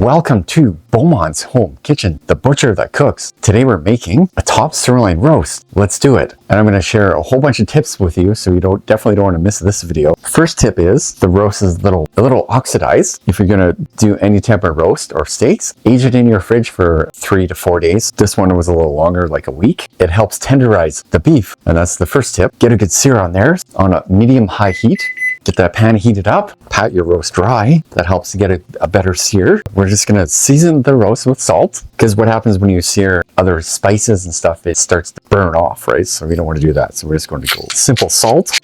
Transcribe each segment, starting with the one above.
Welcome to Beaumont's home kitchen, the butcher that cooks. Today we're making a top sirloin roast. Let's do it. And I'm going to share a whole bunch of tips with you, so you definitely don't want to miss this video. First tip is the roast is a little oxidized. If you're going to do any type of roast or steaks, age it in your fridge for 3 to 4 days. This one was a little longer, like a week. It helps tenderize the beef, and that's the first tip. Get a good sear on there on a medium-high heat. Get that pan heated up, pat your roast dry. That helps to get a better sear. We're just gonna season the roast with salt, because what happens when you sear other spices and stuff, it starts to burn off, right? So we don't want to do that. So we're just going to go simple salt.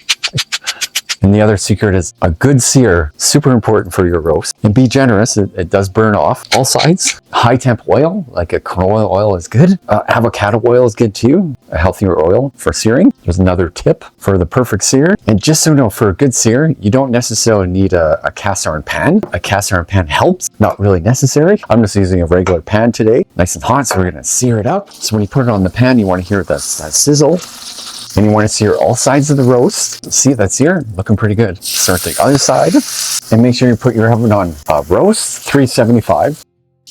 And the other secret is a good sear, super important for your roast. And be generous, it does burn off all sides. High temp oil, like a canola oil is good. Avocado oil is good too, a healthier oil for searing. There's another tip for the perfect sear. And just so you know, for a good sear, you don't necessarily need a cast iron pan. A cast iron pan helps, not really necessary. I'm just using a regular pan today, nice and hot, so we're gonna sear it up. So when you put it on the pan, you wanna hear that sizzle. And you want to sear all sides of the roast. See that sear? Looking pretty good. Start the other side. And make sure you put your oven on roast 375.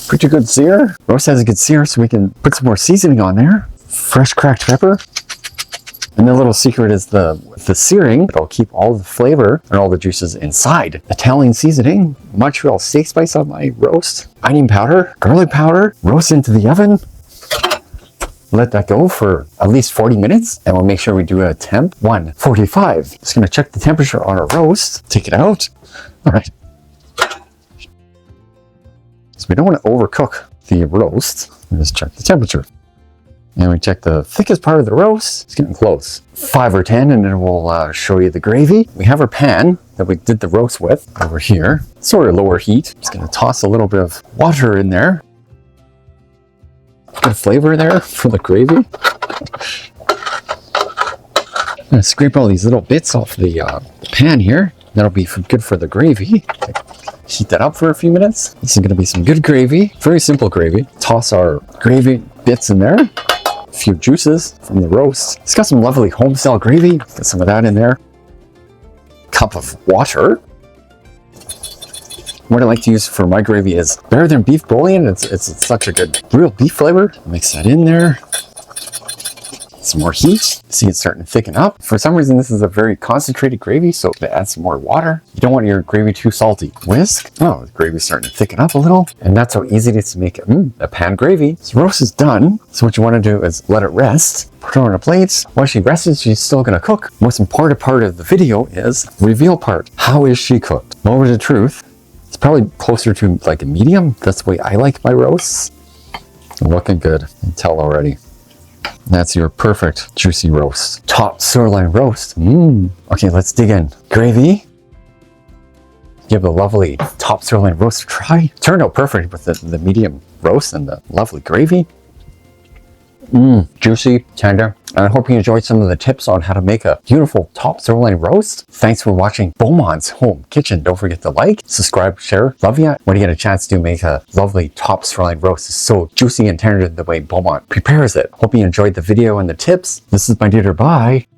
Pretty good sear. Roast has a good sear, so we can put some more seasoning on there. Fresh cracked pepper. And the little secret is the searing. It'll keep all the flavor and all the juices inside. Italian seasoning, Montreal steak spice on my roast, onion powder, garlic powder, roast into the oven. Let that go for at least 40 minutes, and we'll make sure we do a temp 145. Just gonna check the temperature on our roast, take it out. All right. So we don't want to overcook the roast. We just check the temperature. And we check the thickest part of the roast. It's getting close. 5 or 10, and then we'll show you the gravy. We have our pan that we did the roast with over here. Sort of lower heat. Just gonna toss a little bit of water in there. Good flavor there for the gravy. I'm gonna scrape all these little bits off the pan here. That'll be good for the gravy. Heat that up for a few minutes. This is gonna be some good gravy, very simple gravy. Toss our gravy bits in there. A few juices from the roast. It's got some lovely home-style gravy. Get some of that in there. Cup of water. What I like to use for my gravy is better than beef bouillon. It's such a good real beef flavor. Mix that in there. Some more heat. See it's starting to thicken up. For some reason, this is a very concentrated gravy, so to add some more water. You don't want your gravy too salty. Whisk. Oh, the gravy's starting to thicken up a little. And that's how easy it is to make a pan gravy. So roast is done. So what you want to do is let it rest. Put her on a plate. While she rests, she's still going to cook. Most important part of the video is reveal part. How is she cooked? Moment of truth. It's probably closer to like a medium. That's the way I like my roasts. Looking good. I can tell already. That's your perfect juicy roast. Top sirloin roast. Okay, let's dig in. Gravy. Give the lovely top sirloin roast a try. Turned out perfect with the medium roast and the lovely gravy. Juicy, tender. And I hope you enjoyed some of the tips on how to make a beautiful top sirloin roast. Thanks for watching Beaumont's home kitchen. Don't forget to like, subscribe, share. Love you. When you get a chance to make a lovely top sirloin roast, it's so juicy and tender the way Beaumont prepares it. Hope you enjoyed the video and the tips. This is my dear. Bye.